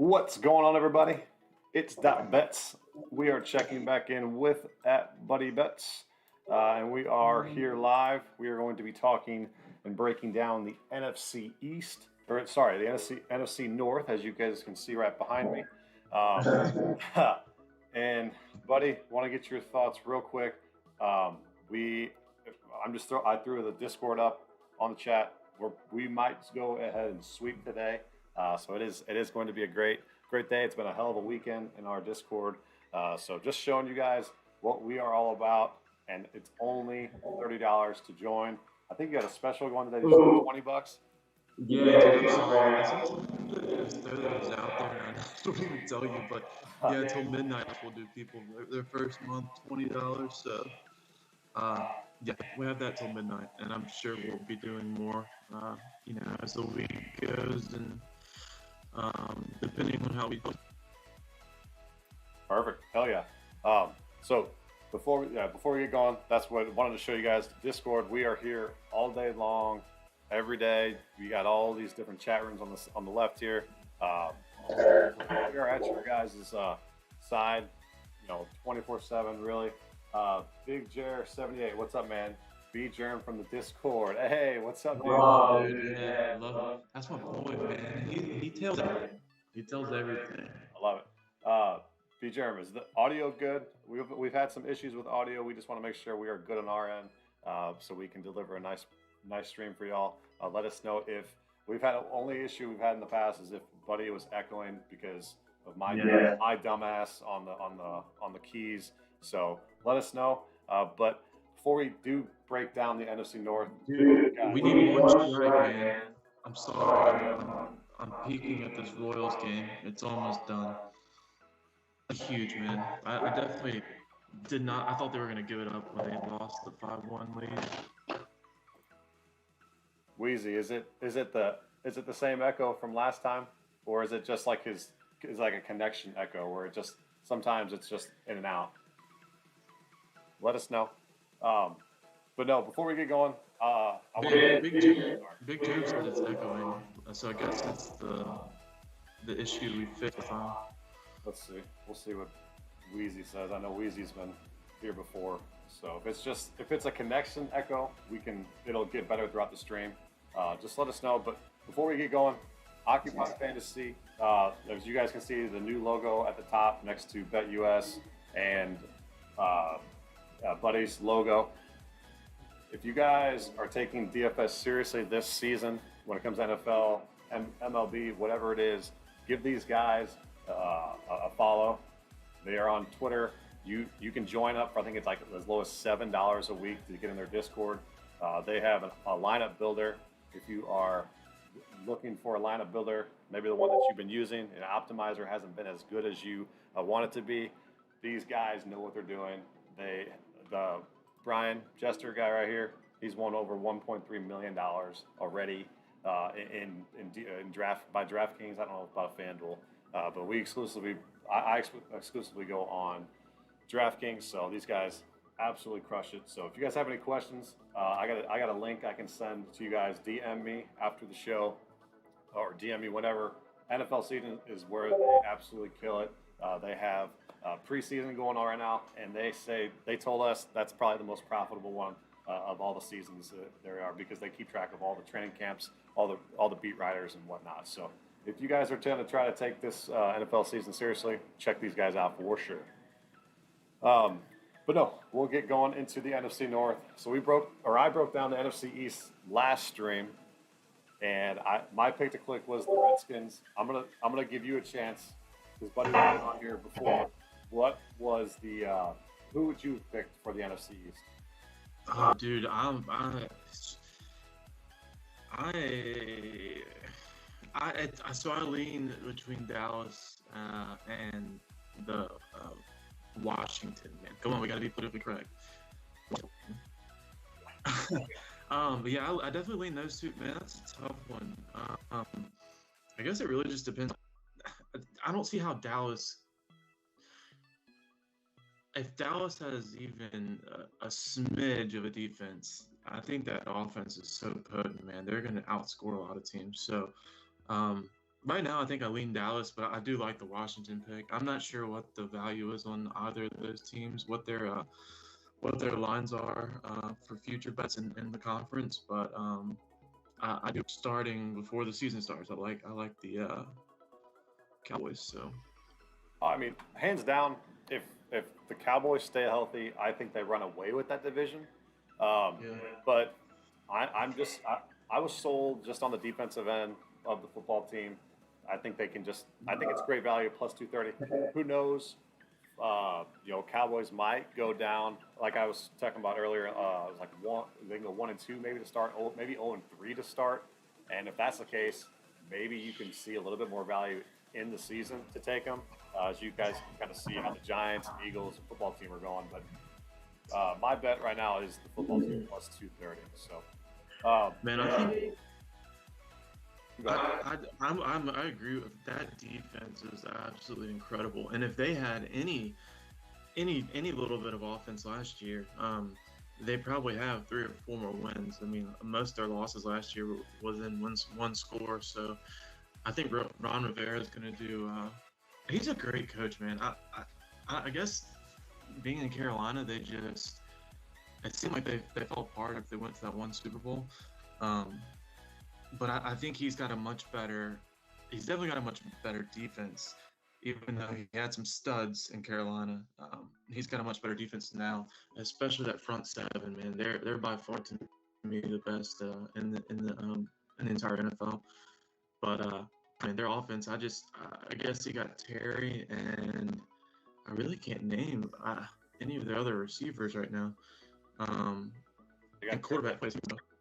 What's going on, everybody? It's Dot Bets. We are checking back in with at Buddy Bets, and we are here live. We are going to be talking and breaking down the NFC East, or sorry, the NFC North, as you guys can see right behind me. Um, and Buddy, want to get your thoughts real quick. Um, we, I threw the Discord up on the chat. We might go ahead and sweep today. So it is going to be a great day. It's been a hell of a weekend in our Discord. So just showing you guys what we are all about, and it's only $30 to join. I think you got a special going today. $20. Yeah, dude, I'm sorry. Just throw those out there. I don't even tell you, but yeah, until midnight we'll do people their first month $20. So yeah, we have that till midnight, and I'm sure we'll be doing more. As the week goes, and depending on how we go. Perfect. Hell yeah. So before we get going, that's what I wanted to show you guys. Discord. We are here all day long, every day. We got all these different chat rooms on the left here. We are at your guys' side, 24/7 really. Big Jer 78, what's up, man? B Germ from the Discord. Hey, what's up, dude? Oh, yeah, love it. That's my boy, man. He tells everything. He tells everything. I love it. B Germ, is the audio good? We've had some issues with audio. We just want to make sure we are good on our end, so we can deliver a nice stream for y'all. Let us know if we've had only issue we've had in the past is if Buddy was echoing because of my dumbass on the keys. So let us know. But before we do break down the NFC North, dude, we need one strike, man. I'm sorry. I'm peeking at this Royals game. It's almost done. Huge, man. I definitely did not. I thought they were going to give it up when they lost the 5-1 lead. Wheezy, is it the same echo from last time, or is it just like is like a connection echo where it just sometimes it's just in and out? Let us know. But no, before we get going, Big Joe said it's echoing, so I guess it's the issue we fixed. Let's see. We'll see what Wheezy says. I know Wheezy's been here before, so if it's a connection echo, it'll get better throughout the stream. Just let us know. But before we get going, Occupy Fantasy. As you guys can see, the new logo at the top next to BetUS and Buddy's logo. If you guys are taking DFS seriously this season, when it comes to NFL, MLB, whatever it is, give these guys a follow. They are on Twitter. You can join up for, I think it's like as low as $7 a week to get in their Discord. They have a lineup builder. If you are looking for a lineup builder, maybe the one that you've been using, an optimizer hasn't been as good as you want it to be. These guys know what they're doing. The Brian Jester guy right here, he's won over $1.3 million already in draft by DraftKings. I don't know about FanDuel, but I exclusively go on DraftKings. So these guys absolutely crush it. So if you guys have any questions, I got a link I can send to you guys. DM me after the show, or DM me whenever. NFL season is where they absolutely kill it. They have preseason going on right now, and they told us that's probably the most profitable one of all the seasons there are, because they keep track of all the training camps, all the beat writers and whatnot. So if you guys are trying to take this NFL season seriously, check these guys out for sure. But no, we'll get going into the NFC North. So I broke down the NFC East last stream, and my pick to click was the Redskins. I'm gonna give you a chance, because Buddy was on here before. What was who would you have picked for the NFC East? Oh, dude, so I lean between Dallas and the Washington, man. Come on, we gotta be politically correct. But yeah, I definitely lean those two, man. That's a tough one. I guess it really just depends. I don't see how if Dallas has even a smidge of a defense, I think that offense is so potent, man. They're going to outscore a lot of teams. So Right now, I think I lean Dallas, but I do like the Washington pick. I'm not sure what the value is on either of those teams, what their lines are for future bets in the conference, but I do starting before the season starts. I like the Cowboys. So I mean, hands down, if the Cowboys stay healthy, I think they run away with that division. Um, yeah, but I was sold just on the defensive end of the football team. I think they can just. I think it's great value plus 230. Who knows? Cowboys might go down. Like I was talking about earlier, it was like one. They can go 1-2 maybe to start. Maybe 0-3 to start. And if that's the case, maybe you can see a little bit more value in the season to take them. As you guys can kind of see how the Giants, Eagles, and football team are going. But my bet right now is the football team plus 230. So, man, I think go ahead. I agree with that. Defense is absolutely incredible, and if they had any little bit of offense last year, they probably have 3 or 4 more wins. I mean, most of their losses last year was in one score. So I think Ron Rivera is going to do. He's a great coach, man. I guess being in Carolina, it seemed like they fell apart if they went to that one Super Bowl. Um, but I think he's definitely got a much better defense, even though he had some studs in Carolina. He's got a much better defense now, especially that front seven, man. They're by far to me the best in the entire NFL. But I mean, their offense, I guess you got Terry, and I really can't name any of the other receivers right now. Um, They and got quarterback plays.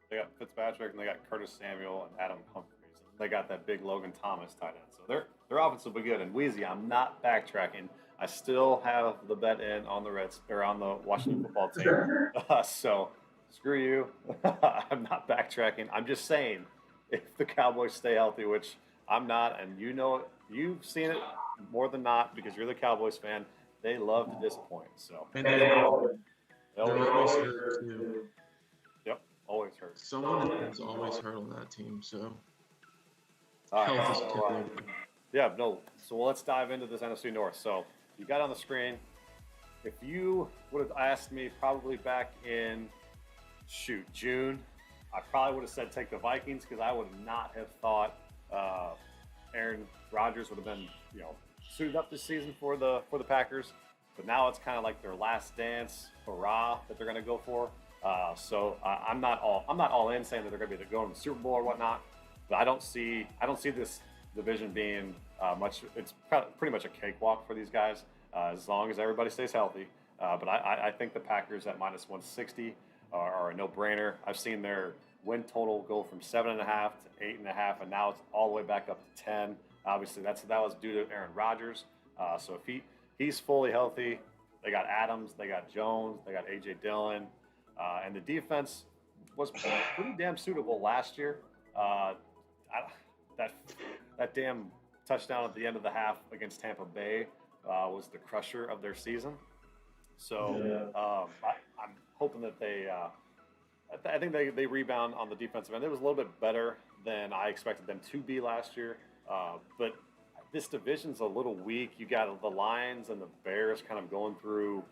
They got Fitzpatrick and they got Curtis Samuel and Adam Humphries. They got that big Logan Thomas tight end. So their offense will be good. And Wheezy, I'm not backtracking. I still have the bet in on the Reds or on the Washington football team. So screw you. I'm not backtracking. I'm just saying if the Cowboys stay healthy, which I'm not, and you know it, you've seen it more than not because you're the Cowboys fan. They love to disappoint. So And they they're always, always hurt too. yep, always hurt. Someone is always hurt on that team. So All right. health is So, killer. yeah, no. So let's dive into this NFC North. So you got on the screen. If you would have asked me probably back in June, I probably would have said take the Vikings because I would not have thought Aaron Rodgers would have been suited up this season for the Packers. But now it's kind of like their last dance hurrah that they're going to go for. I'm not all in saying that they're going to be going to the Super Bowl or whatnot. But I don't see this division being much. It's pretty much a cakewalk for these guys as long as everybody stays healthy. But I think the Packers at minus 160 are a no-brainer. I've seen their win total go from 7.5 to 8.5, and now it's all the way back up to 10. Obviously, that was due to Aaron Rodgers. So if he's fully healthy, they got Adams, they got Jones, they got AJ Dillon, and the defense was pretty damn suitable last year. That damn touchdown at the end of the half against Tampa Bay was the crusher of their season. So I'm hoping that I think they rebound on the defensive end. It was a little bit better than I expected them to be last year, but this division's a little weak. You got the Lions and the Bears kind of going through.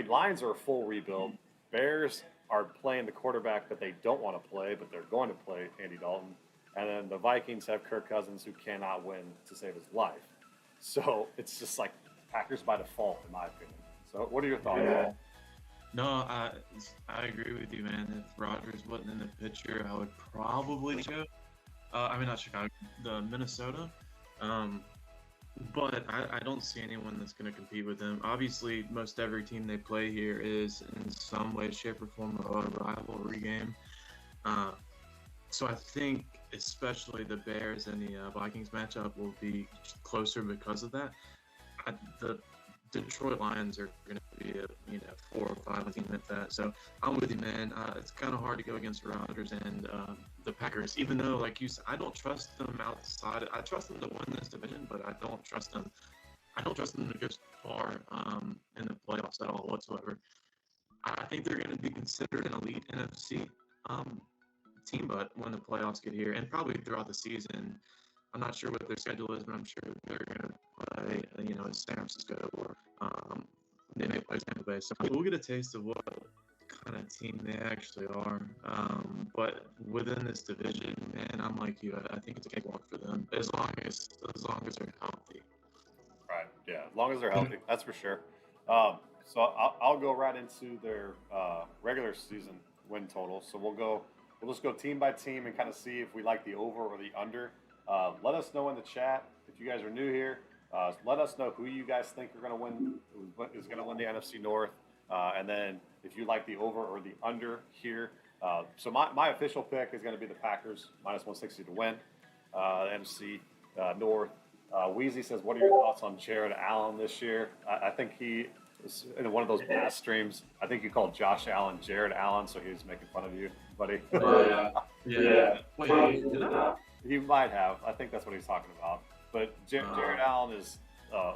Lions are a full rebuild. Bears are playing the quarterback that they don't want to play, but they're going to play Andy Dalton. And then the Vikings have Kirk Cousins, who cannot win to save his life. So it's just like Packers by default, in my opinion. So what are your thoughts? Yeah. No, I agree with you, man. If Rodgers wasn't in the picture, I would probably go. Not Chicago, the Minnesota. But I don't see anyone that's going to compete with them. Obviously, most every team they play here is in some way, shape, or form a rivalry game. So I think especially the Bears and the Vikings matchup will be closer because of that. The Detroit Lions are going to be a 4 or 5 team at that. So I'm with you, man. It's kind of hard to go against Rodgers and the Packers, even though, like you said, I don't trust them outside. I trust them to win this division, but I don't trust them. I don't trust them to go far in the playoffs at all whatsoever. I think they're going to be considered an elite NFC team, but when the playoffs get here, and probably throughout the season, I'm not sure what their schedule is, but I'm sure they're going to play, San Francisco or they may play Tampa Bay. So we'll get a taste of what kind of team they actually are. But within this division, man, I'm like you. I think it's a cakewalk for them as long as they're healthy. Right. Yeah. As long as they're healthy, that's for sure. So I'll go right into their regular season win total. So we'll just go team by team and kind of see if we like the over or the under. Let us know in the chat if you guys are new here. Let us know who you guys think are going to win, is going to win the NFC North, and then if you like the over or the under here. So my official pick is going to be the Packers -160 to win the NFC North. Weezy says, "What are your thoughts on Jared Allen this year?" I think he is in one of those past streams. I think you called Josh Allen Jared Allen, so he was making fun of you, buddy. Yeah. Wait, did I? He might have. I think that's what he's talking about. But Jared Allen is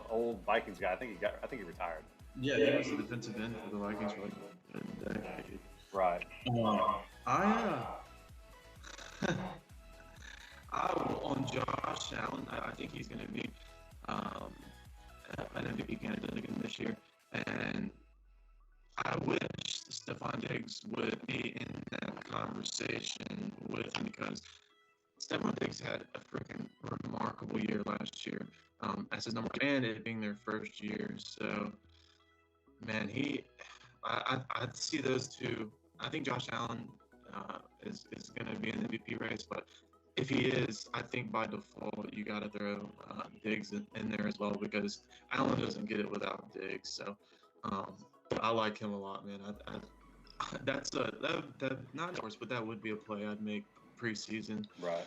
old Vikings guy. I think he retired. Yeah, he was the defensive end for the Vikings for like a decade. Right. On Josh Allen, I think he's going to be an MVP candidate again this year. And I wish Stephon Diggs would be in that conversation with him because Stephon Diggs had a freaking remarkable year last year as his number, and it being their first year. So, man, I see those two. I think Josh Allen is going to be in the MVP race, but if he is, I think by default you got to throw Diggs in there as well because Allen doesn't get it without Diggs. So I like him a lot, man. That's not of course, but that would be a play I'd make preseason. Right.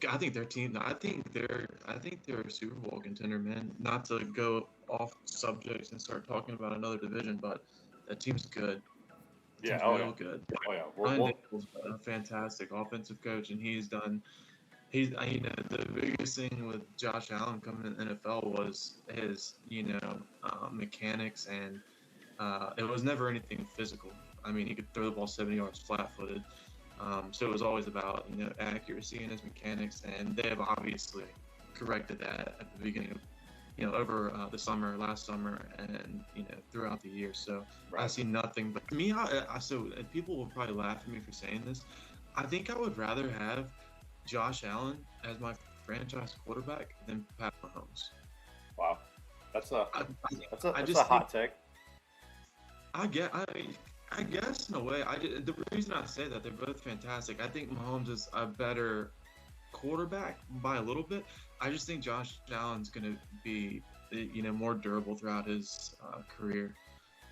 I think their team. I think they're a Super Bowl contender, man. Not to go off subjects and start talking about another division, but that team's good. Yeah, real good. Oh yeah, Ryan Daniels is a fantastic offensive coach, and he's the biggest thing with Josh Allen coming in the NFL was his mechanics, and it was never anything physical. I mean, he could throw the ball 70 yards flat-footed. So it was always about accuracy and his mechanics, and they have obviously corrected that at the beginning of over the last summer, and throughout the year. So right. I see nothing but me. So people will probably laugh at me for saying this. I think I would rather have Josh Allen as my franchise quarterback than Pat Mahomes. Wow, that's a hot take. I guess in a way. The reason I say that, they're both fantastic. I think Mahomes is a better quarterback by a little bit. I just think Josh Allen's going to be, more durable throughout his career,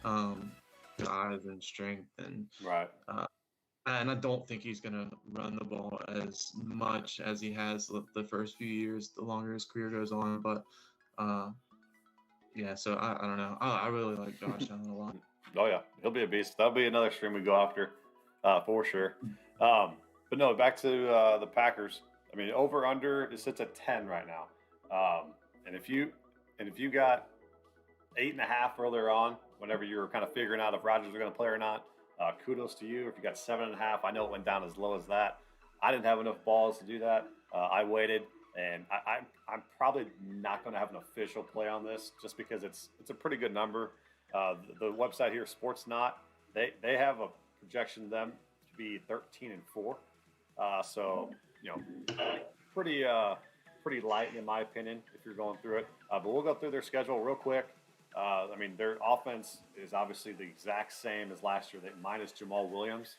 size and strength, and right. And I don't think he's going to run the ball as much as he has the first few years, the longer his career goes on. But yeah, so I don't know. I really like Josh Allen a lot. Oh yeah, he'll be a beast. That'll be another stream we go after, for sure. But no, back to the Packers. I mean, over under it sits at 10 right now. And if you got 8.5 earlier on, whenever you were kind of figuring out if Rodgers was going to play or not, kudos to you. If you got 7.5, I know it went down as low as that. I didn't have enough balls to do that. I waited, and I'm probably not going to have an official play on this just because it's a pretty good number. The website here, Sportsnot, they have a projection of them to be 13-4. So pretty light in my opinion if you're going through it. But we'll go through their schedule real quick. I mean, their offense is obviously the exact same as last year, minus Jamal Williams,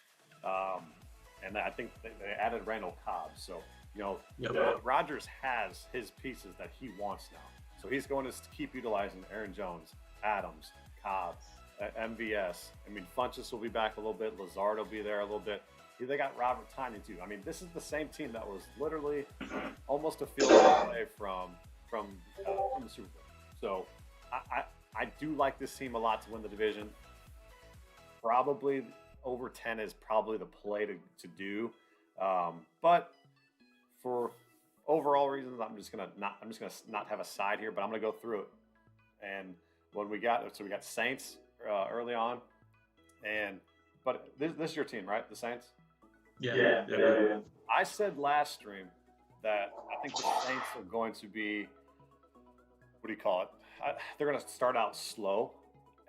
and I think they added Randall Cobb. So Rodgers has his pieces that he wants now. So he's going to keep utilizing Aaron Jones, Adams, Cobb, MVS. I mean, Funchess will be back a little bit. Lazard will be there a little bit. They got Robert Tiny too. I mean, this is the same team that was literally almost a field goal away from the Super Bowl. So I do like this team a lot to win the division. Probably over 10 is probably the play to do. But for overall reasons, I'm just gonna not have a side here, but I'm gonna go through it. And what we got Saints early on, but this is your team, right? The Saints. Yeah. I said last stream that I think the Saints are going to be, what do you call it? They're going to start out slow,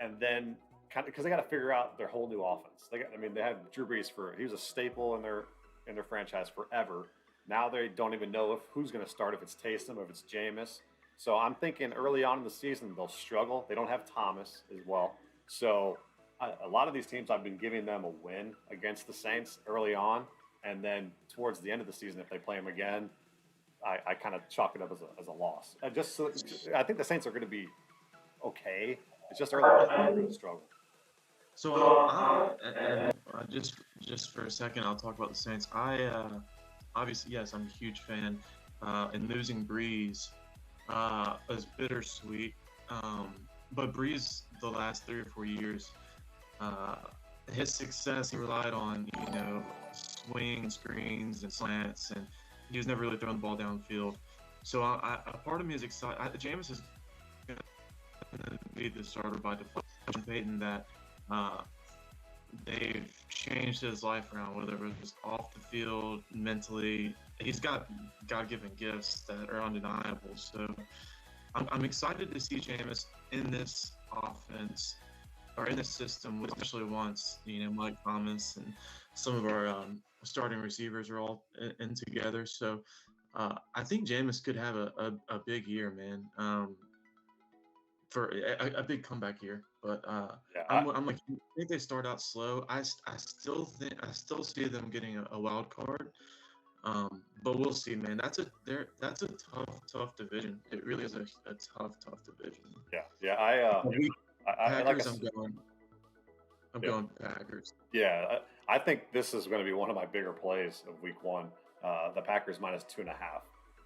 and then kind of because they got to figure out their whole new offense. I mean, they had Drew Brees he was a staple in their franchise forever. Now they don't even know who's going to start, if it's Taysom or if it's Jameis. So I'm thinking early on in the season they'll struggle. They don't have Thomas as well, so a lot of these teams I've been giving them a win against the Saints early on, and then towards the end of the season if they play them again, I kind of chalk it up as a loss. I think the Saints are going to be okay. It's just early on they're going to struggle. So just for a second, I'll talk about the Saints. Obviously, yes, I'm a huge fan. And losing Breeze is bittersweet. But Breeze, the last 3 or 4 years, his success, he relied on, swing screens and slants, and he was never really throwing the ball downfield. So a part of me is excited. Jameis is going to be the starter by default. Peyton that they've changed his life around, whether it was off the field, mentally. He's got God-given gifts that are undeniable. So I'm excited to see Jameis in this offense or in this system, especially once Mike Thomas and some of our starting receivers are all in together. So I think Jameis could have a big year, man. For a big comeback year, but I'm like, I think they start out slow. I still see them getting a wild card, but we'll see, man. That's a tough division. It really is a tough division. Yeah. Packers, I'm going Packers. Yeah, I think this is going to be one of my bigger plays of Week 1. The Packers -2.5.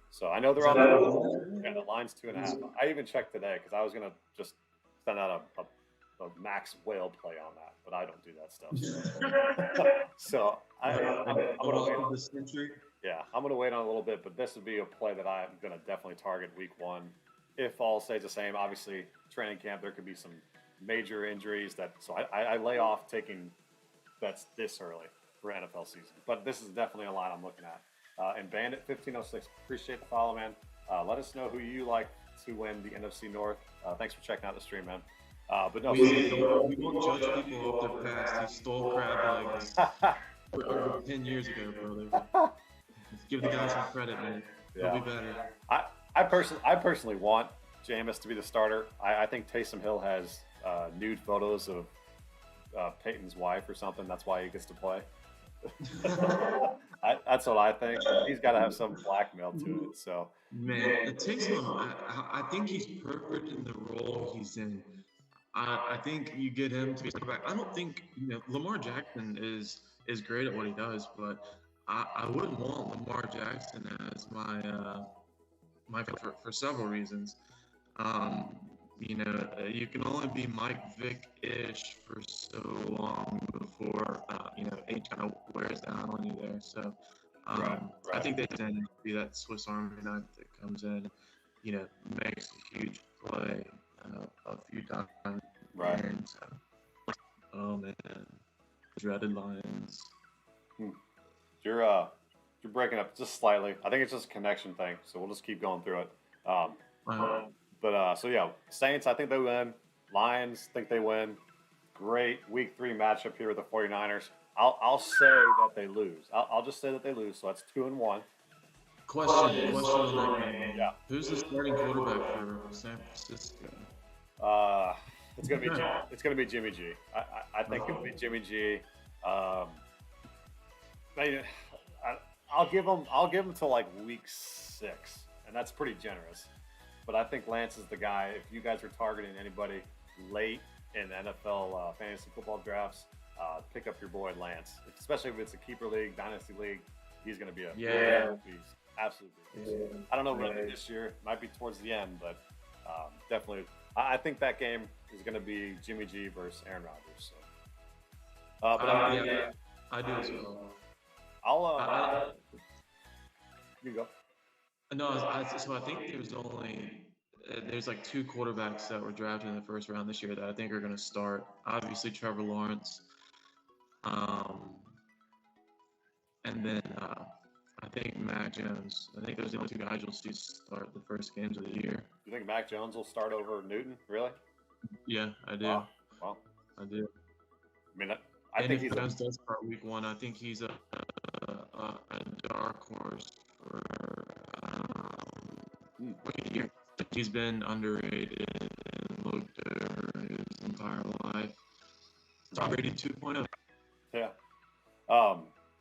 So I know they're on the line's 2.5. I even checked today because I was gonna just send out a max whale play on that, but I don't do that stuff. So I'm gonna wait. Yeah, I'm gonna wait on a little bit, but this would be a play that I'm gonna definitely target Week 1. If all stays the same, obviously training camp there could be some major injuries so I lay off taking bets this early for NFL season. But this is definitely a line I'm looking at. And Bandit 1506, appreciate the follow, man. Let us know who you like to win the NFC North. Thanks for checking out the stream, man. But no, we won't judge people off their past. He stole crab legs over 10 years ago, brother. Give the guy some credit, man. He'll be better. I personally want Jameis to be the starter. I think Taysom Hill has nude photos of Peyton's wife or something. That's why he gets to play. That's what I think. He's got to have some blackmail to it. So, man, it takes him. I think he's perfect in the role he's in. I think you get him to be back. I don't think Lamar Jackson is great at what he does, but I wouldn't want Lamar Jackson as my for several reasons. You can only be Mike Vick-ish for so long before age kind of wears down on you there. So right. I think they tend to be that Swiss Army knife that comes in, makes a huge play a few times. Right. And, oh man, dreaded Lions. You're breaking up just slightly. I think it's just a connection thing, so we'll just keep going through it. So yeah, Saints, I think they win. Lions, think they win. Great Week 3 matchup here with the 49ers. I'll say that they lose. I'll just say that they lose. So that's 2-1. Question on that game. Yeah. Who's the starting quarterback for San Francisco? It's gonna be Jimmy G. I think it'll be Jimmy G. I'll give him till like Week 6, and that's pretty generous. But I think Lance is the guy. If you guys are targeting anybody late in NFL fantasy football drafts, pick up your boy Lance. Especially if it's a keeper league, dynasty league, he's going to be a beast. Absolutely. Yeah. I don't know what this year. Might be towards the end, but definitely. I think that game is going to be Jimmy G versus Aaron Rodgers. So. I do as well. You go. No, so I think there's like 2 quarterbacks that were drafted in the first round this year that I think are going to start. Obviously, Trevor Lawrence, and then I think Mac Jones. I think those are the only two guys you'll see start the first games of the year. You think Mac Jones will start over Newton? Really? Yeah, I do. Wow. Well, I do. I mean, I And think if he's Jones does start week 1, I think he's a dark horse for rookie year. He's been underrated and looked over his entire life. Tom Brady 2.0. yeah.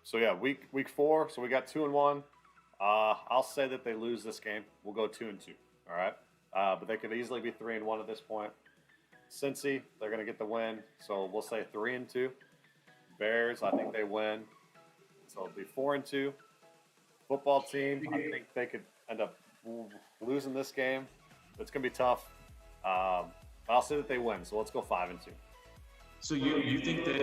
So yeah, week 4. So we got 2-1. I'll say that they lose this game. We'll go 2-2. All right. But they could easily be 3-1 at this point. Cincy, they're going to get the win. So we'll say 3-2. Bears, I think they win. So it'll be 4-2. Football team, I think they could end up losing this game. It's going to be tough. I'll say that they win. So let's go 5-2. So you think that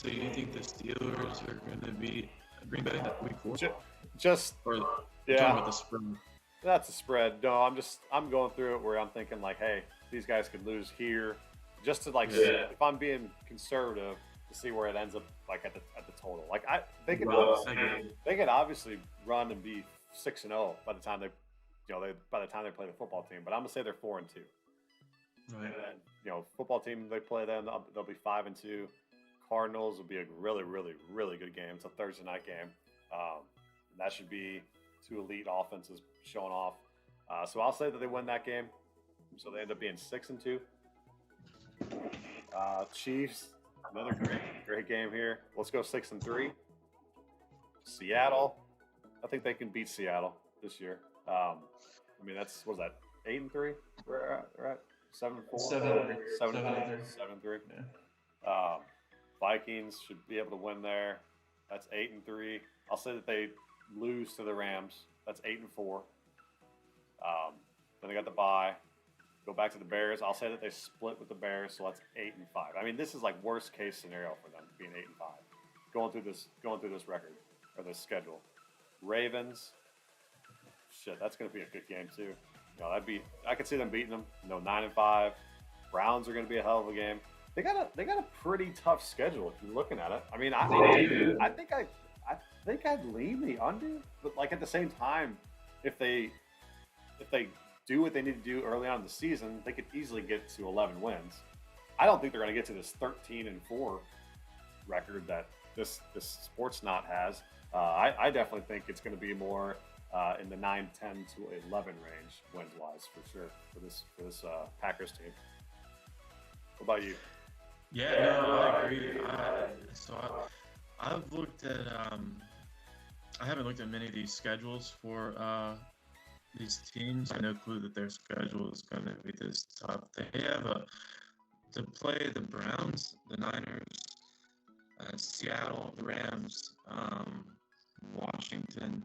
you think the Steelers are going to beat Green Bay at week 4? Just Or yeah. talking about the spread? That's a spread. No, I'm going through it where I'm thinking like, hey, these guys could lose here, just to like, if I'm being conservative, to see where it ends up like at the total. Like they could obviously run and be 6-0 by the time they play the football team. But I'm gonna say they're 4-2. Right. And then, football team they play them, they'll be 5-2. Cardinals will be a really, really, really good game. It's a Thursday night game. That should be two elite offenses showing off. So I'll say that they win that game. So they end up being 6-2. Chiefs, another great game here. Let's go 6-3. Seattle, I think they can beat Seattle this year. I mean, that's, what was that, 8-3? We're at 7-4? 7-3. Yeah. Vikings should be able to win there. That's 8-3. I'll say that they lose to the Rams. That's 8-4. Then they got the bye. Go back to the Bears. I'll say that they split with the Bears, so that's 8-5. I mean, this is like worst case scenario for them, being 8-5. Going through this record or this schedule. Ravens. Shit, that's gonna be a good game too. I could see them beating them. 9-5. Browns are gonna be a hell of a game. They got a pretty tough schedule if you're looking at it. I mean, I think I'd lean the under, but like at the same time, if they do what they need to do early on in the season, they could easily get to 11 wins. I don't think they're going to get to this 13-4 record that this sports knot has. I definitely think it's going to be more in the 9, 10 to 11 range wins wise for sure for this Packers team. What about you? Yeah, no, I agree. I've looked at I haven't looked at many of these schedules for these teams. I have no clue that their schedule is going to be this tough. They have to play the Browns, the Niners, Seattle, the Rams, Washington.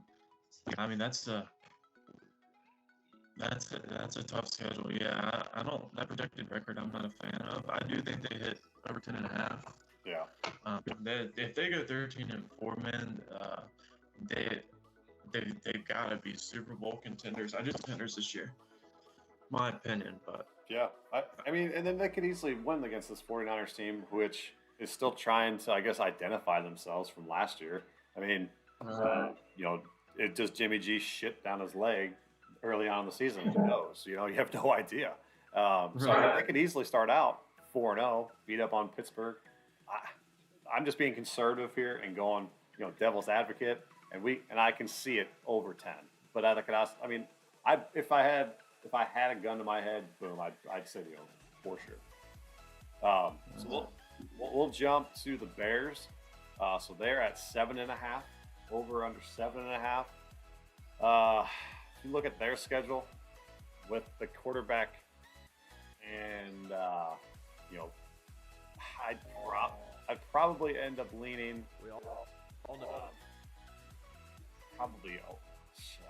I mean, that's a tough schedule. Yeah, I don't. That projected record, I'm not a fan of. I do think they hit over 10.5. Yeah. If they go 13-4, man, they've got to be Super Bowl contenders. I just contenders this year, my opinion. But yeah, I mean, and then they could easily win against this 49ers team, which is still trying to, I guess, identify themselves from last year. I mean, it just Jimmy G shit down his leg early on in the season. Who knows? You have no idea. So they could easily start out 4-0, beat up on Pittsburgh. I'm just being conservative here and going, devil's advocate, and I can see it over 10. But if I had a gun to my head, boom, I'd say the over for sure. So we'll jump to the Bears. So they're at 7.5, over under 7.5. If you look at their schedule with the quarterback, and I'd probably end up leaning. Probably.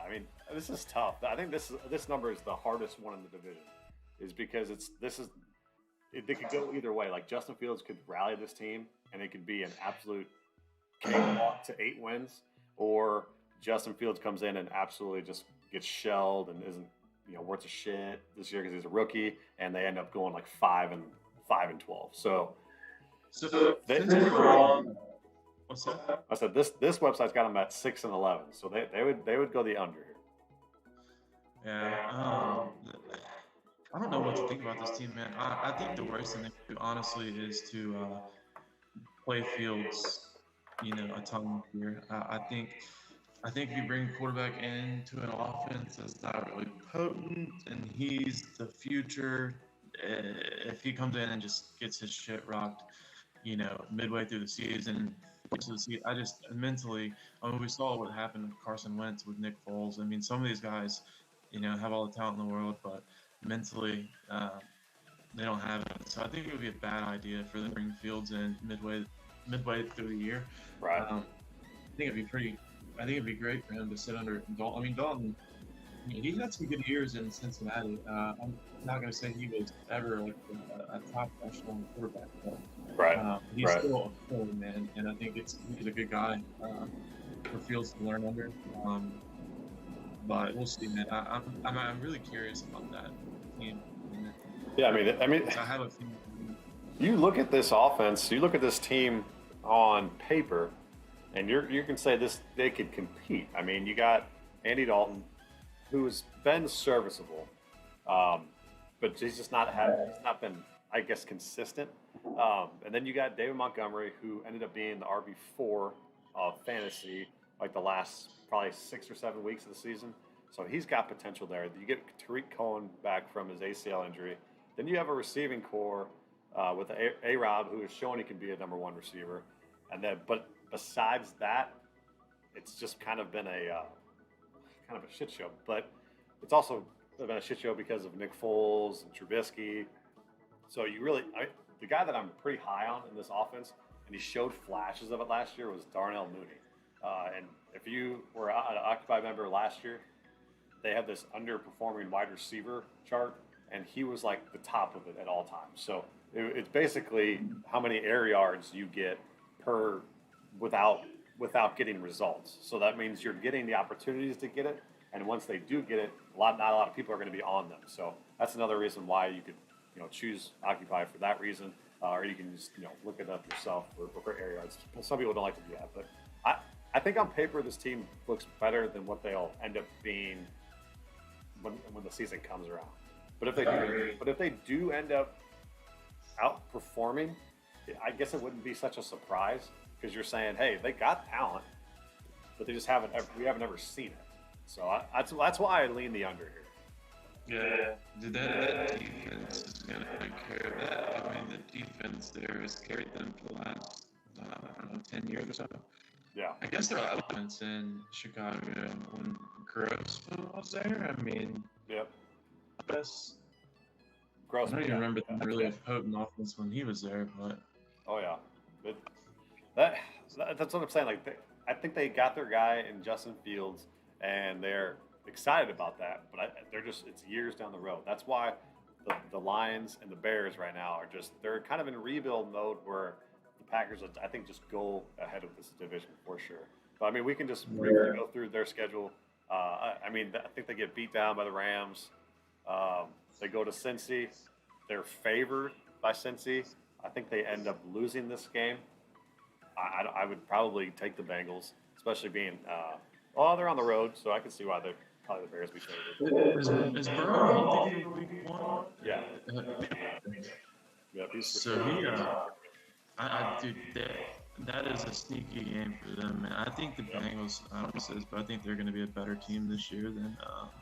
I mean, this is tough. I think this number is the hardest one in the division, is because they could go either way. Like Justin Fields could rally this team, and it could be an absolute cakewalk to 8 wins, or Justin Fields comes in and absolutely just gets shelled and isn't worth a shit this year because he's a rookie, and they end up going like 5-12. So since we're on What's that? I said this website's got them at 6-11, so they would go the under here. Yeah. I don't know what to think about this team, man. I think the worst thing they could do, honestly, is to play Fields, a ton here. I think if you bring a quarterback into an offense that's not really potent and he's the future, if he comes in and just gets his shit rocked, midway through the season, I just mentally, I mean, we saw what happened with Carson Wentz with Nick Foles. I mean, some of these guys, have all the talent in the world, but mentally, they don't have it. So I think it would be a bad idea for them to bring Fields in midway through the year. Right. I think it'd be great for him to sit under Dalton. I mean, Dalton, he had some good years in Cincinnati. I'm not going to say he was ever like a top echelon quarterback, but Right. he's Right. still a full man, and I think he's a good guy for Fields to learn under. But we'll see, man. I'm really curious about that team. Yeah, I mean, So I have a feeling. you look at this offense, you look at this team on paper, and you can say they could compete. I mean, you got Andy Dalton, who's been serviceable, but he's not been, I guess, consistent. And then you got David Montgomery, who ended up being the RB4 of fantasy like the last probably 6 or 7 weeks of the season. So he's got potential there. You get Tariq Cohen back from his ACL injury. Then you have a receiving core with A-Rob, who has shown he can be a number one receiver. But besides that, it's just kind of been a shit show. But it's also been a shit show because of Nick Foles and Trubisky. So the guy that I'm pretty high on in this offense, and he showed flashes of it last year, was Darnell Mooney. And if you were an Occupy member last year, they had this underperforming wide receiver chart, and he was like the top of it at all times. So it's basically how many air yards you get per without getting results. So that means you're getting the opportunities to get it, and once they do get it, not a lot of people are going to be on them. So that's another reason why you could choose Occupy for that reason, or you can just look it up yourself for air yards. Some people don't like to do that, but I think on paper this team looks better than what they'll end up being when the season comes around. But if they do end up outperforming, I guess it wouldn't be such a surprise because you're saying, hey, they got talent, but we haven't ever seen it. So that's why I lean the under here. Yeah, that defense is going to take care of that. I mean, the defense there has carried them for the last, I don't know, 10 years or so. Yeah. I guess there are elements in Chicago when Gross was there. I mean, yep. Gross. I don't even remember them really a potent offense when he was there, but. Oh yeah, that's what I'm saying. Like I think they got their guy in Justin Fields, and they're excited about that. But it's years down the road. That's why the Lions and the Bears right now they're kind of in rebuild mode where the Packers, I think, just go ahead of this division for sure. But I mean, we can just briefly go through their schedule. I think they get beat down by the Rams. They go to Cincy. They're favored by Cincy. I think they end up losing this game. I would probably take the Bengals, especially being they're on the road, so I can see why they're probably the Bears be favored. Is Burrow healthy for week 1? Yeah. Yeah. So dude, that is a sneaky game for them, man. I think the Bengals, I don't know what it is, but I think they're going to be a better team this year than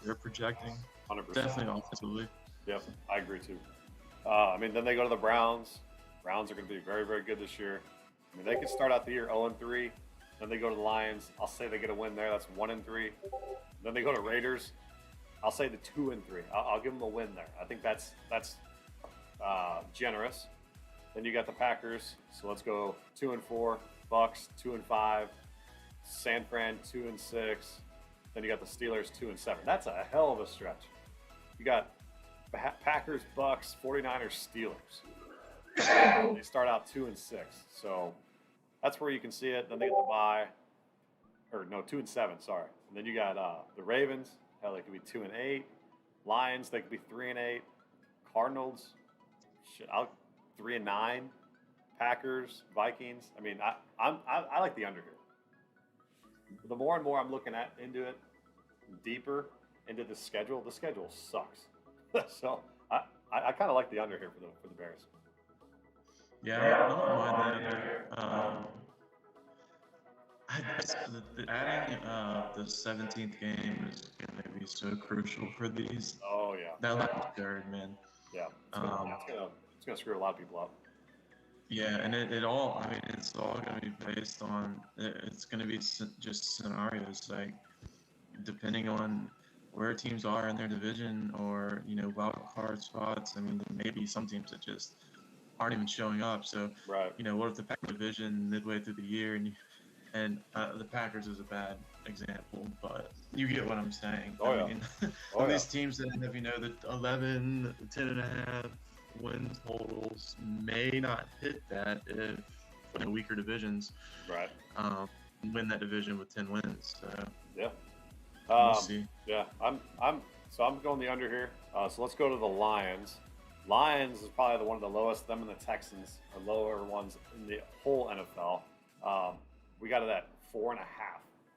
they're projecting. 100%. Definitely offensively. Yep, I agree too. Then they go to the Browns. Browns are going to be very, very good this year. I mean, they could start out the year 0-3. Then they go to the Lions. I'll say they get a win there. That's 1-3. Then they go to Raiders. I'll say the 2-3. I'll give them a win there. I think that's generous. Then you got the Packers. So let's go 2-4. Bucks 2-5. San Fran 2-6. Then you got the Steelers 2-7. That's a hell of a stretch. You got Packers, Bucks, 49ers, Steelers. They start out 2-6. So that's where you can see it. Then they get the bye. 2-7, sorry. And then you got the Ravens. Hell, they could be 2-8. Lions, they could be 3-8. Cardinals, 3-9. Packers, Vikings. I mean, I like the under here. The more and more I'm looking into it, deeper into the schedule sucks. So I kind of like the under here for the Bears. Yeah, I don't mind the under. Adding the 17th game is going to be so crucial for these. Oh yeah. That last third, man. Yeah. It's gonna screw a lot of people up. Yeah, and it all, I mean, it's all going to be based on, it's going to be just scenarios, like, depending on where teams are in their division or, wild card spots. I mean, there may be some teams that just aren't even showing up. So, right. What if the Packers division midway through the year and the Packers is a bad example, but you get what I'm saying. I mean, these teams that have, the 11, 10 and a half win totals may not hit that if weaker divisions right win that division with 10 wins. So yeah, we'll see. Yeah, I'm going the under here. So let's go to the Lions. Lions is probably one of the lowest. Them and the Texans are lower ones in the whole NFL. We got it at 4.5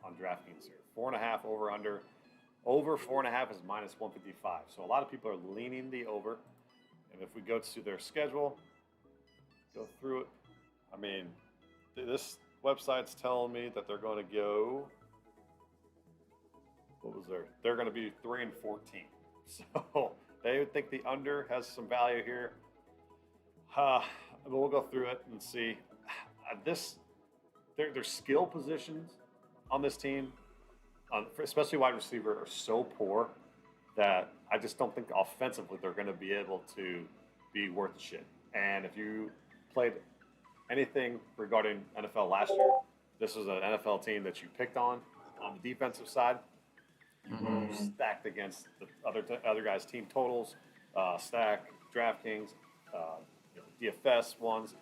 on DraftKings here. 4.5 over under. Over 4.5 is minus 155. So a lot of people are leaning the over. And if we go to their schedule, go through it. I mean, this website's telling me that they're going to go. They're going to be 3-14. So they would think the under has some value here. But we'll go through it and see. Their skill positions on this team, especially wide receiver, are so poor that I just don't think offensively they're going to be able to be worth a shit. And if you played anything regarding NFL last year, this was an NFL team that you picked on the defensive side. You were stacked against the other guys' team totals, stack, DraftKings, DFS ones.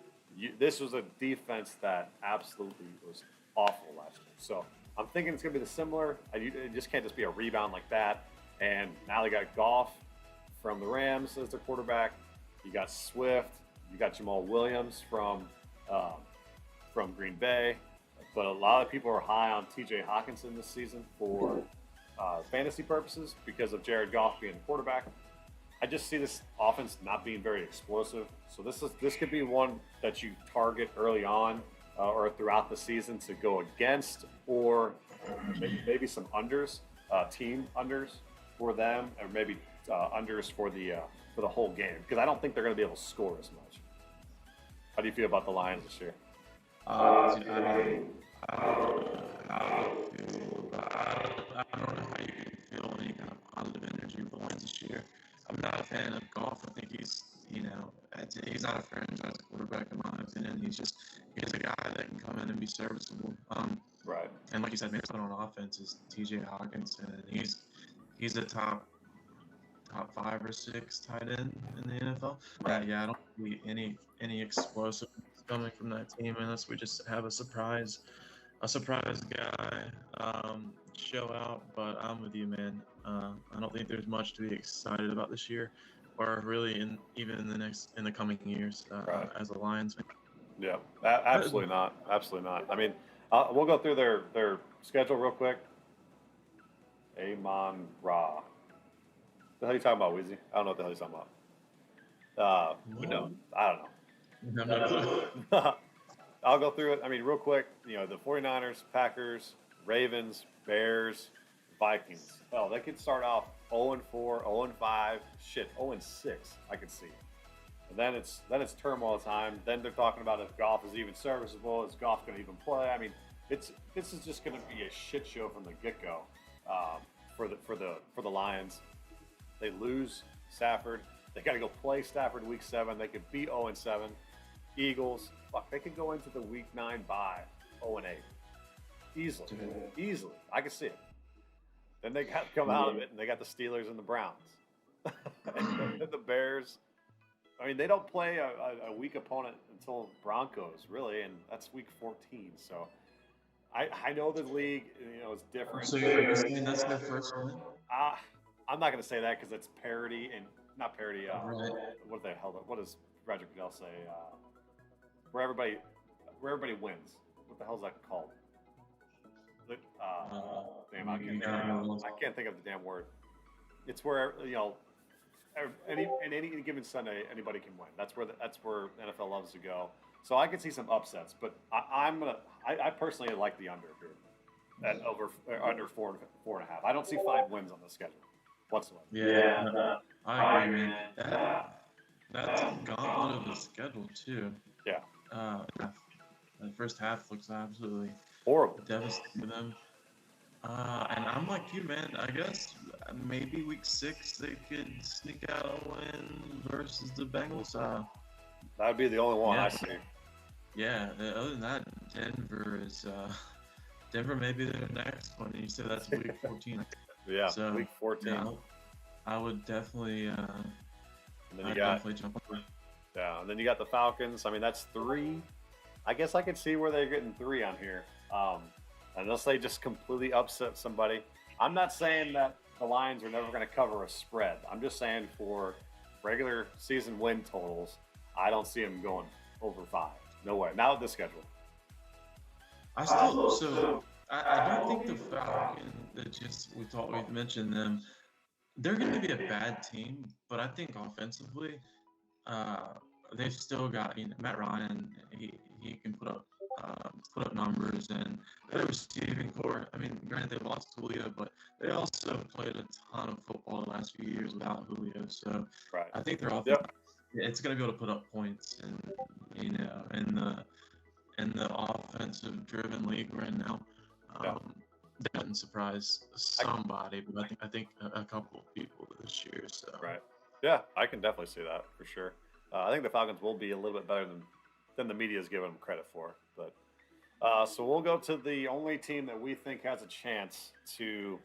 This was a defense that absolutely was awful last year. So I'm thinking it's going to be the similar. It just can't just be a rebound like that. And now they got Goff from the Rams as their quarterback. You got Swift. You got Jamal Williams from Green Bay. But a lot of people are high on T.J. Hawkinson this season for fantasy purposes because of Jared Goff being the quarterback. I just see this offense not being very explosive. So this could be one that you target early on or throughout the season to go against, or maybe some unders, team unders for them, or maybe unders for the whole game, because I don't think they're going to be able to score as much. How do you feel about the Lions this year? I don't know how you can feel any kind of positive energy with the Lions this year. I'm not a fan of Goff. I think he's not a franchise quarterback in my opinion. He's a guy that can come in and be serviceable. Right. And like you said, maybe on offense is T.J. Hawkinson. He's a top 5 or 6 tight end in the NFL. Right. Yeah, I don't see any explosive coming from that team unless we just have a surprise guy show out. But I'm with you, man. I don't think there's much to be excited about this year, or really even in the coming years right. as a Lions fan. Yeah, absolutely not. Absolutely not. I mean, we'll go through their schedule real quick. Amon Ra. What the hell are you talking about, Weezy? I don't know what the hell you're talking about. No, I don't know. I'll go through it. I mean, real quick, the 49ers, Packers, Ravens, Bears, Vikings. Hell, they could start off 0-4, 0-5, 0-6, I could see. And then it's turmoil time. Then they're talking about if Goff is even serviceable, is Goff going to even play? I mean, this is just going to be a shit show from the get-go for the Lions. They lose Stafford. They got to go play Stafford week 7. They could be 0-7. Eagles, they could go into the week 9 bye 0-8. Easily. I can see it. Then they got to come out of it, and they got the Steelers and the Browns. And the Bears. I mean, they don't play a weak opponent until Broncos, really, and that's week 14. So I know the league, is different. So you're saying that's their first win? I'm not going to say that because it's parody and not parody. Right. What the hell? What does Roger Goodell say? where everybody wins. What the hell is that called? Damn, I can't think of the damn word. It's where any given Sunday anybody can win. That's where NFL loves to go. So I can see some upsets, but I personally like the under here at under 4.5. I don't see 5 wins on the schedule whatsoever. Yeah, I agree, man. That's a gauntlet of a schedule too. Yeah. The first half looks absolutely horrible, devastating to them. And I'm like you, man. I guess maybe week 6 they could sneak out a win versus the Bengals. That would be the only one I see. Yeah. Other than that, Denver may be their next one. You said that's week 14. Yeah. So, week 14. Yeah, I would definitely. And then you got definitely jump over. Yeah, and then you got the Falcons. I mean, that's 3. I guess I could see where they're getting 3 on here. Unless they just completely upset somebody. I'm not saying that the Lions are never going to cover a spread. I'm just saying for regular season win totals, I don't see them going over 5. No way. Not with the schedule. I don't think the Falcons, we mentioned them, they're going to be a bad team, but I think offensively, they've still got Matt Ryan. He can put up numbers, and their receiving core. I mean, granted they lost Julio, but they also played a ton of football the last few years without Julio. So right. I think they're all. Yep. It's going to be able to put up points, and in the offensive driven league right now. That doesn't surprise somebody, but I think a couple of people this year. So right. Yeah, I can definitely see that for sure. I think the Falcons will be a little bit better than the media is giving them credit for. But so we'll go to the only team that we think has a chance to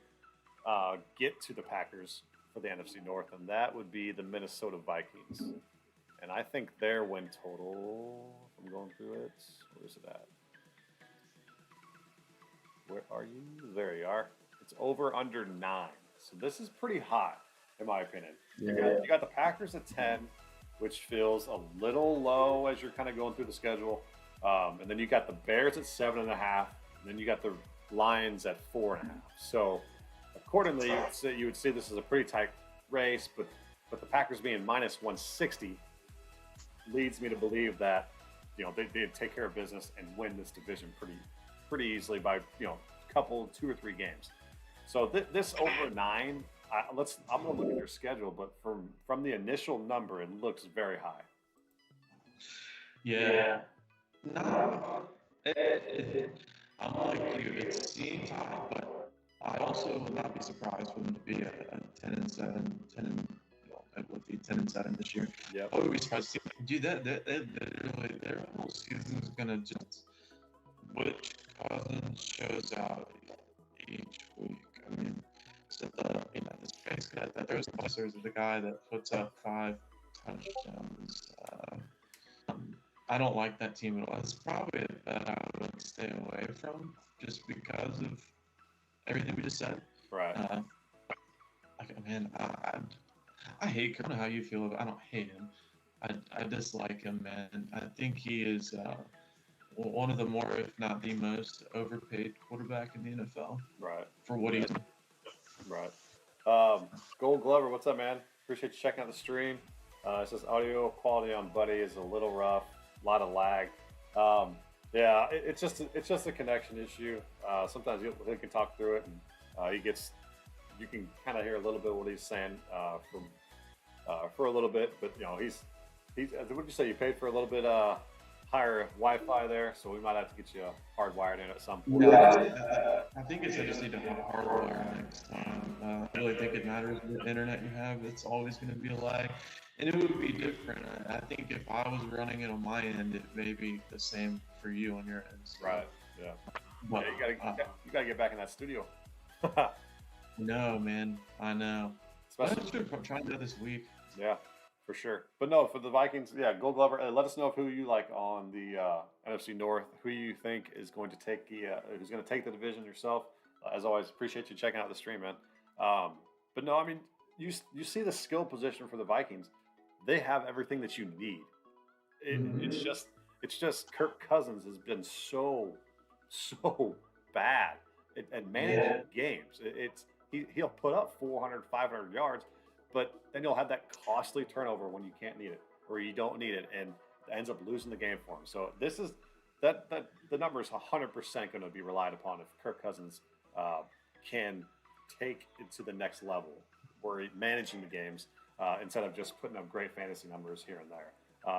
get to the Packers for the NFC North, and that would be the Minnesota Vikings. And I think their win total, if I'm going through it, where is it at? Where are you? There you are. It's over under 9. So this is pretty high, in my opinion. Yeah. You got the Packers at 10, which feels a little low as you're kind of going through the schedule. And then you got the Bears at 7.5. And then you got the Lions at 4.5. So accordingly, you would say this is a pretty tight race, but the Packers being minus 160 leads me to believe that they'd take care of business and win this division pretty easily by couple 2 or 3 games. So this over 9. I'm going to look at their schedule, but from the initial number, it looks very high. Yeah. No, I'm like you. It seems high, but I also would not be surprised for them to be a 10-7, it would be 10-7 this year. Yeah. I would be surprised to see. Dude, their whole season is gonna just which cousin shows out each week. I mean, so this basically that there's the guy that puts up 5 touchdowns. I don't like that team at all. It's probably a bet I would stay away from just because of everything we just said. Right. I hate. I don't know how you feel about. I don't hate him. I dislike him, man. I think he is one of the more, if not the most, overpaid quarterback in the NFL. Right. For what he's. Right. Gold Glover, what's up, man? Appreciate you checking out the stream. It says audio quality on Buddy is a little rough, a lot of lag. Yeah, it's just a connection issue. Sometimes he can talk through it, and you can kind of hear a little bit what he's saying for a little bit, but he's what did you say? You paid for a little bit higher Wi-Fi there, so we might have to get you hardwired in at some point. Yeah, I think I just need to have a hardwire next time. I really think it matters the internet you have. It's always going to be a lag, and it would be different. I think if I was running it on my end, it may be the same for you on your end. So. Right. Yeah. But, yeah, you gotta get back in that studio. No, man. I know. Especially I'm trying to do this week. Yeah, for sure. But no, for the Vikings, yeah, Gold Glover. Let us know who you like on the NFC North. Who you think is going to take who's going to take the division yourself. As always, appreciate you checking out the stream, man. But no, I mean, you see the skill position for the Vikings. They have everything that you need. It's just It's just Kirk Cousins has been so bad at managing games. He'll put up 400, 500 yards, but then you'll have that costly turnover when you can't need it or you don't need it, and ends up losing the game for him. So this is that the number is 100% going to be relied upon if Kirk Cousins can take it to the next level, where he's managing the games instead of just putting up great fantasy numbers here and there.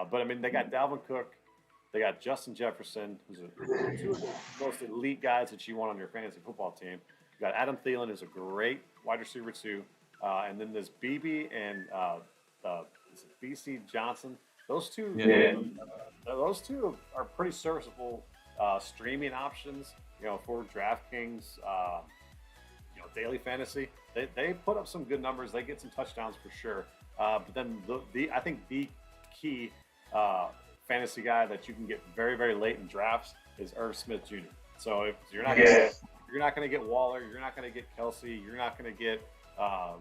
But I mean, they got Dalvin Cook, they got Justin Jefferson, who's two of the most elite guys that you want on your fantasy football team. You got Adam Thielen, who's a great wide receiver too, and then there's BB and BC Johnson. Those two, those two are pretty serviceable streaming options. For DraftKings, daily fantasy. They put up some good numbers. They get some touchdowns for sure. But then I think the key fantasy guy that you can get very, very late in drafts is Irv Smith Jr. So if you're not going to get Waller, you're not going to get Kelsey, you're not going to get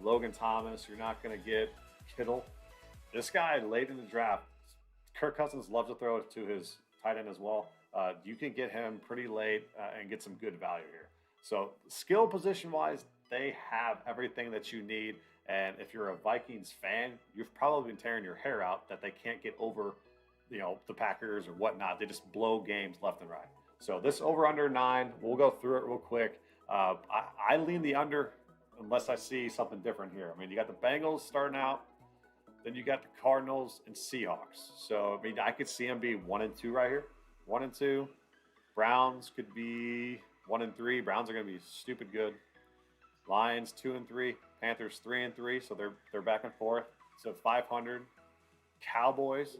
Logan Thomas, you're not going to get Kittle. This guy late in the draft, Kirk Cousins loves to throw it to his tight end as well. You can get him pretty late and get some good value here. So skill position wise, they have everything that you need. And if you're a Vikings fan, you've probably been tearing your hair out that they can't get over, the Packers or whatnot. They just blow games left and right. So this over under 9, we'll go through it real quick. I lean the under unless I see something different here. I mean, you got the Bengals starting out, then you got the Cardinals and Seahawks. So I mean, I could see them be 1-2 right here. 1-2. Browns could be 1-3. Browns are going to be stupid good. Lions 2-3. Panthers 3-3. So they're back and forth. So 500. Cowboys,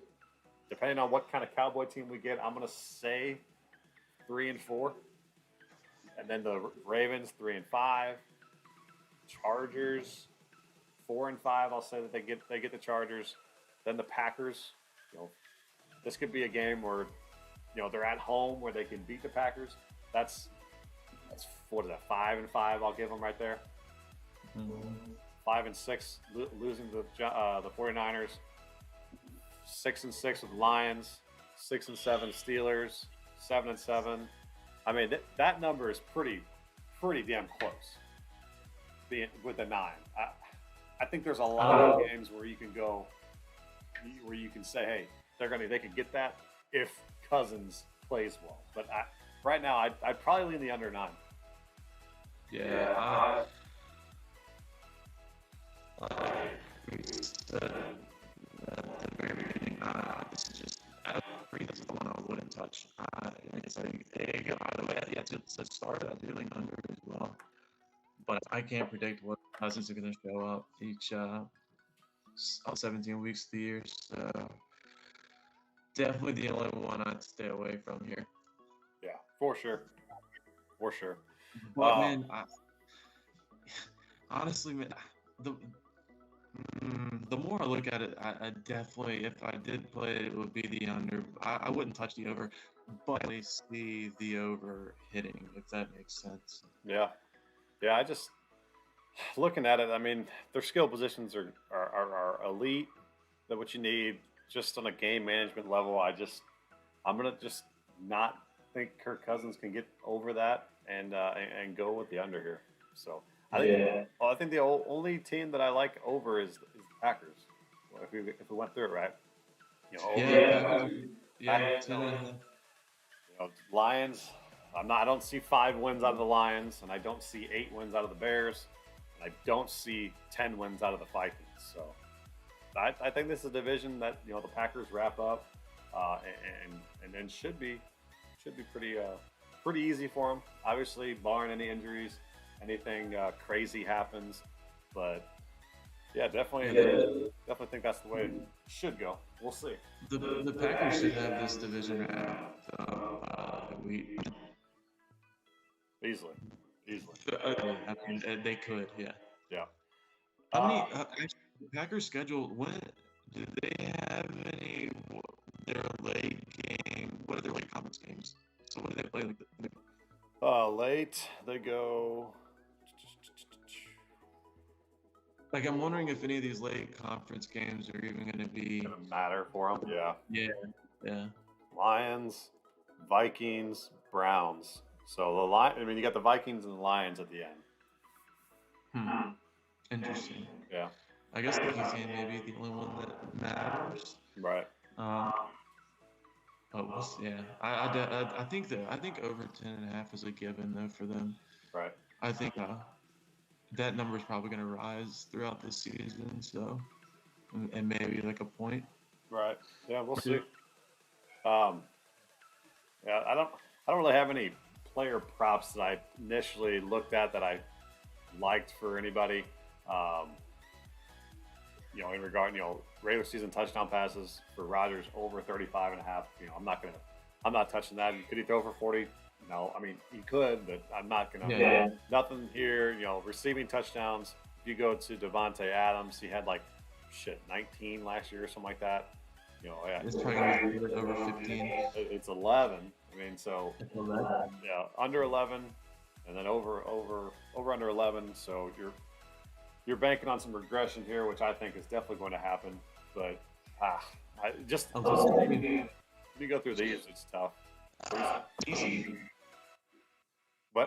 depending on what kind of Cowboy team we get, I'm going to say 3-4. And then the Ravens 3-5. Chargers 4-5. I'll say that they get the Chargers. Then the Packers. This could be a game where they're at home where they can beat the Packers. That's what is that, 5-5? I'll give them right there. 5-6 losing to the 49ers. 6-6 with Lions. 6-7 Steelers. 7-7. I mean that number is pretty damn close. With the 9, I think there's a lot of games where you can go, where you can say, hey, they could get that if Cousins plays well. But right now, I'd probably lean the under 9. Yeah. This is just, I agree, that's the one I wouldn't touch. By the way, to start, I do lean under as well. But I can't predict what Cousins are going to show up each 17 weeks of the year. So definitely the only one I'd stay away from here. Yeah, for sure. But man, honestly, man, the more I look at it, I definitely, if I did play it, it would be the under. I wouldn't touch the over, but I see the over hitting, if that makes sense. Yeah, I just looking at it. I mean, their skill positions are elite. That what you need just on a game management level. I'm gonna just not think Kirk Cousins can get over that and go with the under here. So I think the only team that I like over is the Packers. Well, if we went through it right, Lions. I don't see 5 wins out of the Lions, and I don't see 8 wins out of the Bears, and I don't see 10 wins out of the Vikings. So I think this is a division that the Packers wrap up, and then should be pretty easy for them. Obviously, barring any injuries, anything crazy happens, but yeah, definitely think that's the way it should go. We'll see. The Packers should have this division wrapped. Easily. I mean, they could, yeah. Yeah. How many? Actually, the Packers schedule. When do they have any? Their late game. What are their late conference games? So what do they play like? Late they go. Like, I'm wondering if any of these late conference games are even going to be Gonna matter for them. Yeah. Yeah. Lions, Vikings, Browns. So the I mean, you got the Vikings and the Lions at the end. Interesting. Yeah. I guess like he's saying maybe the only one that matters. Right. Um, but we'll see. Yeah, I think I think over 10.5 is a given though for them. Right. I think that number is probably going to rise throughout the season. So and maybe like a point. Right. Yeah. We'll see. Um, yeah. I don't really have any player props that I initially looked at that I liked for anybody. Um, in regard, regular season touchdown passes for Rodgers over 35 and a half. I'm not touching that. Could he throw for 40? No, I mean, he could, but I'm not going to. Yeah. Nothing here, receiving touchdowns. If you go to Devontae Adams, he had 19 last year or something like that. Yeah. It's probably going to be over 15. It's 11. I mean, so It's 11. yeah, under 11, and then over under 11. So you're banking on some regression here, which I think is definitely going to happen. But when you go through these, it's tough. Easy. But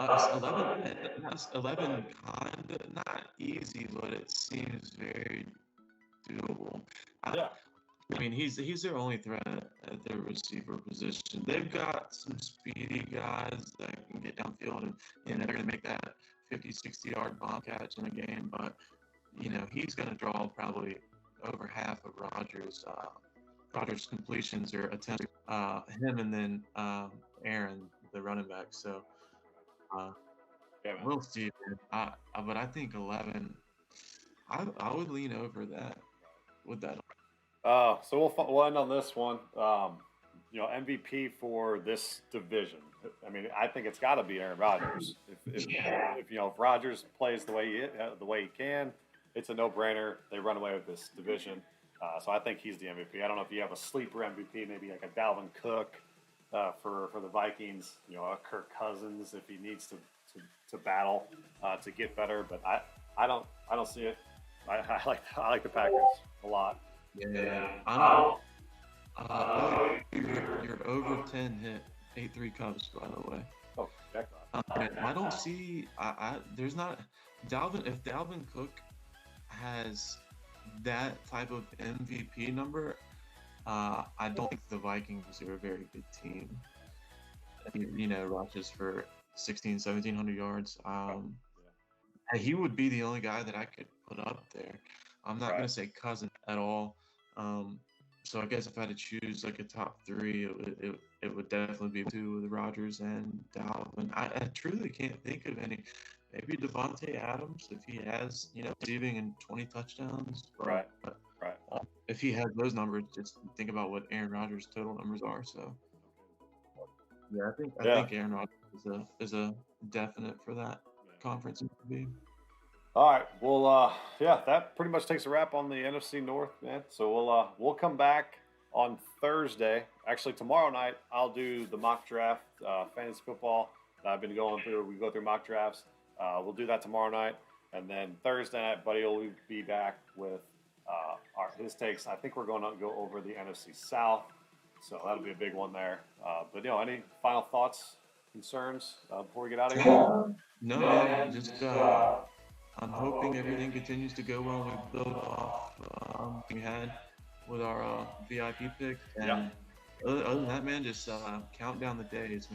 11 kind of not easy, but it seems very doable. Yeah. I mean, he's their only threat at their receiver position. They've got some speedy guys that can get downfield and they're going to make that 50, 60-yard bomb catch in a game. But, he's going to draw probably over half of Rodgers' completions or attempts. Him and then Aaron, the running back. So we'll see. But I think 11, I would lean over that with that. So we'll end on this one. MVP for this division. I mean, I think it's got to be Aaron Rodgers. If Rodgers plays the way he can, it's a no-brainer. They run away with this division. So I think he's the MVP. I don't know if you have a sleeper MVP, maybe like a Dalvin Cook for the Vikings. A Kirk Cousins if he needs to battle to get better. But I don't see it. I like the Packers a lot. Yeah. Your over 10 hit 8-3 Cubs, by the way. Oh, check that. I don't see. There's not Dalvin. If Dalvin Cook has that type of MVP number, I don't think the Vikings are a very good team. Rushes for 1,700 yards. He would be the only guy that I could put up there. I'm not going to say Cousins at all. So I guess if I had to choose like a top three, it would definitely be two with Rodgers and Dalvin. I truly can't think of any. Maybe Devontae Adams if he has, receiving and 20 touchdowns. Right. If he has those numbers, just think about what Aaron Rodgers' total numbers are. So yeah, I think Aaron Rodgers is a definite for that conference MVP. All right. Well, that pretty much takes a wrap on the NFC North, man. So we'll come back on Thursday. Actually, tomorrow night I'll do the mock draft, fantasy football that I've been going through. We go through mock drafts. We'll do that tomorrow night, and then Thursday night, Buddy will be back with his takes. I think we're going to go over the NFC South, so that'll be a big one there. But any final thoughts, concerns before we get out of here? No, man. Just I'm hoping everything continues to go well. We build off we had with our VIP pick, and other than that, man, just count down the days, man.